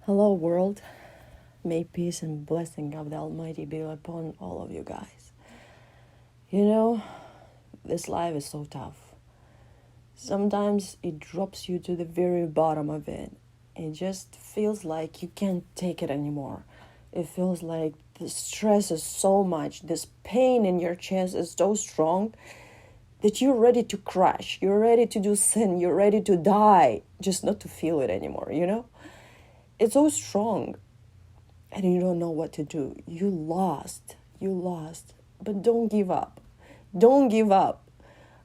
Hello, world. May peace and blessing of the Almighty be upon all of you guys. You know, this life is so tough. Sometimes it drops you to the very bottom of it. It just feels like you can't take it anymore. It feels like the stress is so much, this pain in your chest is so strong that you're ready to crash. You're ready to do sin. You're ready to die, just not to feel it anymore, you know? It's so strong. And you don't know what to do. You lost. But don't give up. Don't give up.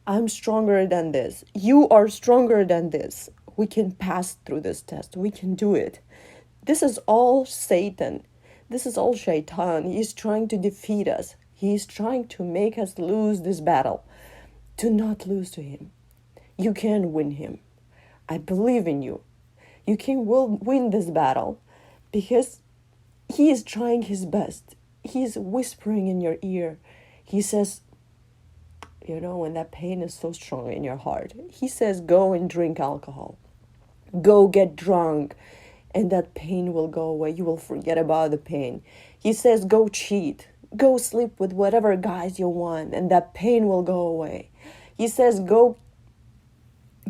I'm stronger than this. You are stronger than this. We can pass through this test. We can do it. This is all Satan. This is all Shaitan. He's trying to defeat us. He's trying to make us lose this battle. Do not lose to him. You can win him. I believe in you. You can win this battle because he is trying his best. He's whispering in your ear. He says, you know, when that pain is so strong in your heart, he says, go and drink alcohol. Go get drunk, and that pain will go away. You will forget about the pain. He says, go cheat. Go sleep with whatever guys you want, and that pain will go away. He says, go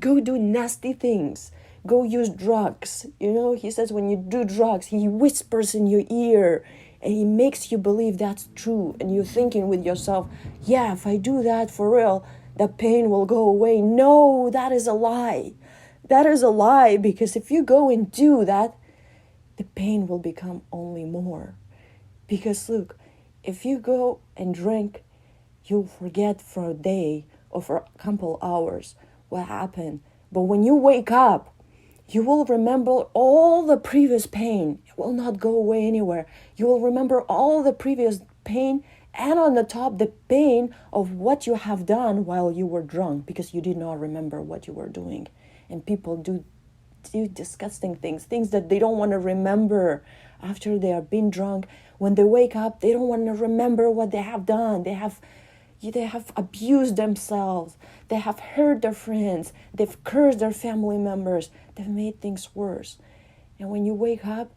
do nasty things. Go use drugs. You know, he says when you do drugs, he whispers in your ear and he makes you believe that's true. And you're thinking with yourself, yeah, if I do that for real, the pain will go away. No, that is a lie. That is a lie, because if you go and do that, the pain will become only more. Because look, if you go and drink, you'll forget for a day or for a couple hours what happened. But when you wake up, you will remember all the previous pain. It will not go away anywhere. You will remember all the previous pain, and on the top, the pain of what you have done while you were drunk, because you did not remember what you were doing. And people do disgusting things that they don't want to remember after they are being drunk. When they wake up, they don't want to remember what they have done. They have abused themselves. They have hurt their friends. They've cursed their family members. They've made things worse. And when you wake up,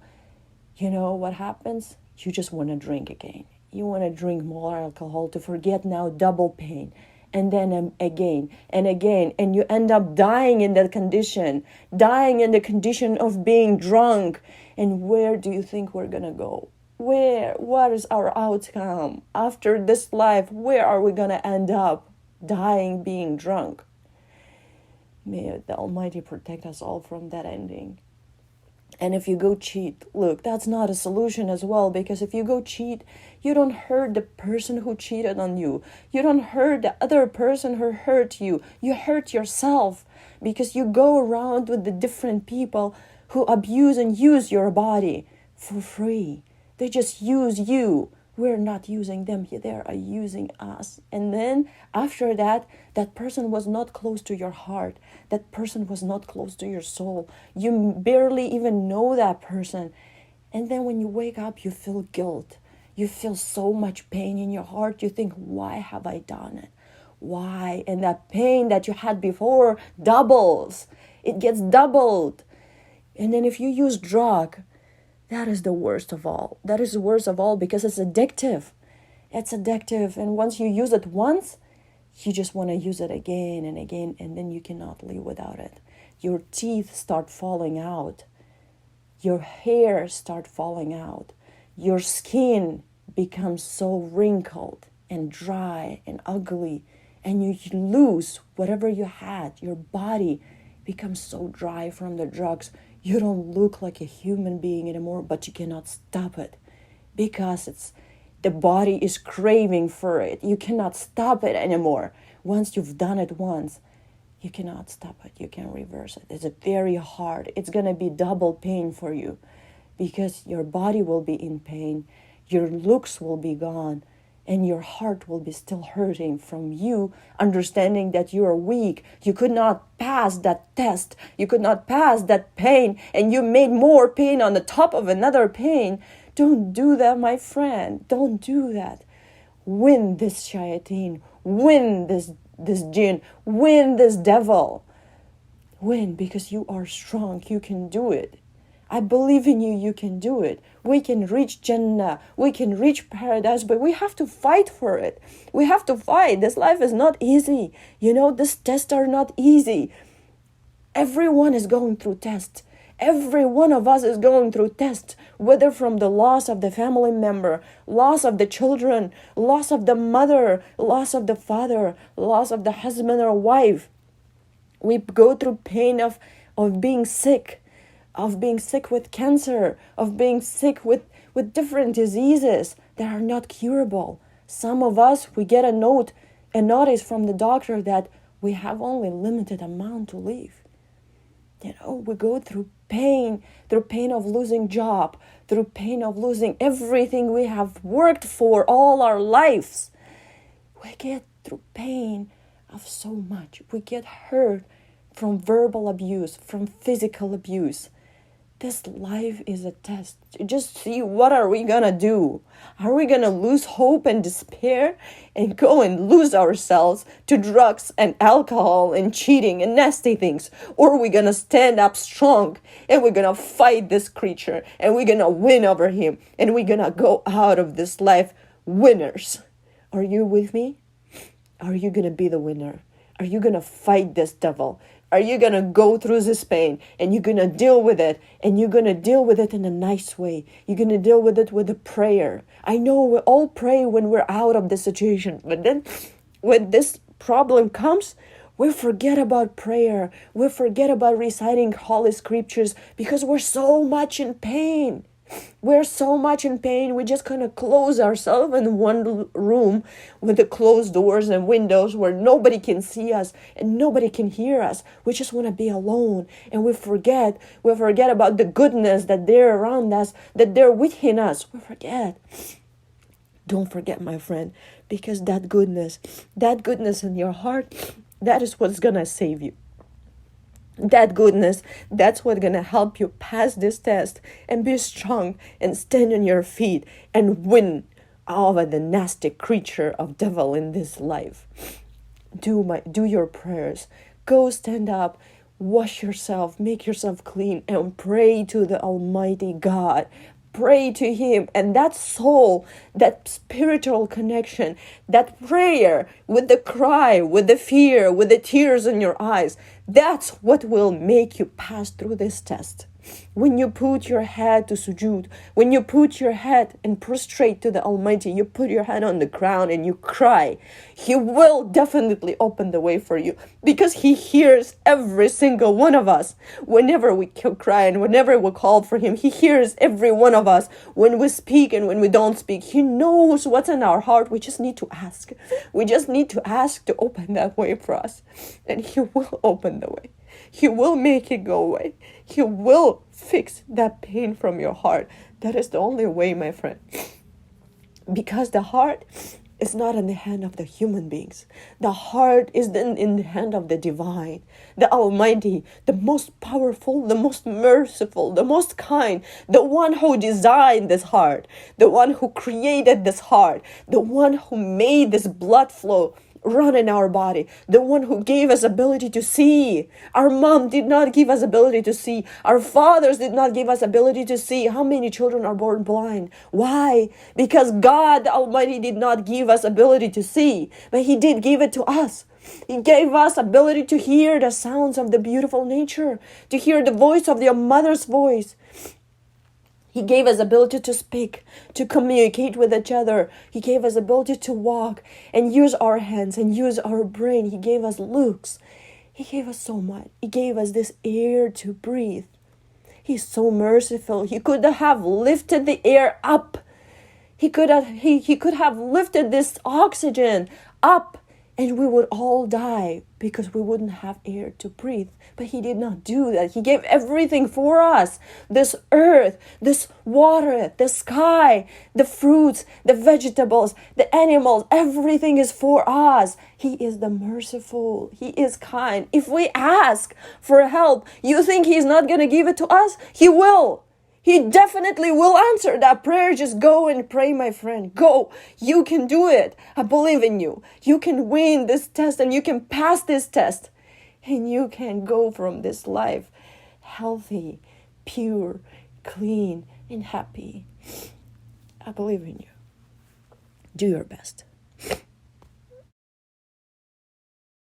you know what happens? You just want to drink again. You want to drink more alcohol to forget now double pain. And then again and again. And you end up dying in that condition. Dying in the condition of being drunk. And where do you think we're going to go? What is our outcome? After this life, where are we going to end up? Dying, being drunk. May the Almighty protect us all from that ending. And if you go cheat, look, that's not a solution as well, because if you go cheat, you don't hurt the person who cheated on you. You don't hurt the other person who hurt you. You hurt yourself, because you go around with the different people who abuse and use your body for free. They just use you. We're not using them. They are using us. And then after that, that person was not close to your heart. That person was not close to your soul. You barely even know that person. And then when you wake up, you feel guilt. You feel so much pain in your heart. You think, why have I done it? Why? And that pain that you had before doubles. It gets doubled. And then if you use drug, that is the worst of all. That is the worst of all, because it's addictive. It's addictive. And once you use it once, you just want to use it again and again, and then you cannot live without it. Your teeth start falling out. Your hair start falling out. Your skin becomes so wrinkled and dry and ugly, and you lose whatever you had. Your body becomes so dry from the drugs. You don't look like a human being anymore, but you cannot stop it, because the body is craving for it. You cannot stop it anymore. Once you've done it once, you cannot stop it. You can reverse it. It's very hard. It's going to be double pain for you, because your body will be in pain, your looks will be gone, and your heart will be still hurting from you understanding that you are weak. You could not pass that test. You could not pass that pain, and you made more pain on the top of another pain. Don't do that, my friend. Don't do that. Win this shayateen. Win this jinn. Win this devil. Win, because you are strong. You can do it. I believe in you. You can do it. We can reach Jannah. We can reach paradise, but we have to fight for it. We have to fight. This life is not easy. These tests are not easy. Everyone is going through tests. Every one of us is going through tests, whether from the loss of the family member, loss of the children, loss of the mother, loss of the father, loss of the husband or wife. We go through pain of being sick, with cancer, of being sick with different diseases that are not curable. Some of us, we get a notice from the doctor that we have only limited amount to live. We go through pain of losing job, through pain of losing everything we have worked for all our lives. We get through pain of so much. We get hurt from verbal abuse, from physical abuse. This life is a test. Just see, what are we gonna do? Are we gonna lose hope and despair and go and lose ourselves to drugs and alcohol and cheating and nasty things? Or are we gonna stand up strong and we're gonna fight this creature and we're gonna win over him and we're gonna go out of this life winners? Are you with me? Are you gonna be the winner? Are you gonna fight this devil? Are you going to go through this pain and you're going to deal with it, and you're going to deal with it in a nice way? You're going to deal with it with a prayer. I know we all pray when we're out of the situation, but then when this problem comes, we forget about prayer. We forget about reciting holy scriptures because we're so much in pain. We're so much in pain. We just kind of close ourselves in one room with the closed doors and windows where nobody can see us and nobody can hear us. We just want to be alone, and we forget about the goodness that they're around us, that they're within us. We forget. Don't forget, my friend, because that goodness in your heart, that is what's gonna save you. That goodness, that's what's going to help you pass this test and be strong and stand on your feet and win over the nasty creature of devil in this life. Do your prayers. Go stand up, wash yourself, make yourself clean, and pray to the Almighty God. Pray to him, and that soul, that spiritual connection, that prayer with the cry, with the fear, with the tears in your eyes, that's what will make you pass through this test. When you put your head to sujood, when you put your head and prostrate to the Almighty, you put your head on the ground and you cry, he will definitely open the way for you, because he hears every single one of us. Whenever we cry and whenever we call for him, he hears every one of us. When we speak and when we don't speak, he knows what's in our heart. We just need to ask. We just need to ask to open that way for us, and he will open the way. He will make it go away. He will fix that pain from your heart. That is the only way, my friend. Because the heart is not in the hand of the human beings. The heart is in the hand of the divine, the Almighty, the most powerful, the most merciful, the most kind, the one who designed this heart, the one who created this heart, the one who made this blood flow run in our body, the one who gave us ability to see. Our mom did not give us ability to see. Our fathers did not give us ability to see. How many children are born blind? Why? Because God the Almighty did not give us ability to see, but he did give it to us. He gave us ability to hear the sounds of the beautiful nature, to hear the voice of your mother's voice. He gave us ability to speak, to communicate with each other. He gave us ability to walk and use our hands and use our brain. He gave us looks. He gave us so much. He gave us this air to breathe. He's so merciful. He could have lifted the air up. He could have lifted this oxygen up, and we would all die because we wouldn't have air to breathe. But he did not do that. He gave everything for us. This earth, this water, the sky, the fruits, the vegetables, the animals, everything is for us. He is the merciful. He is kind. If we ask for help, you think he's not going to give it to us? He will. He definitely will answer that prayer. Just go and pray, my friend. Go. You can do it. I believe in you. You can win this test and you can pass this test. And you can go from this life healthy, pure, clean and happy. I believe in you. Do your best.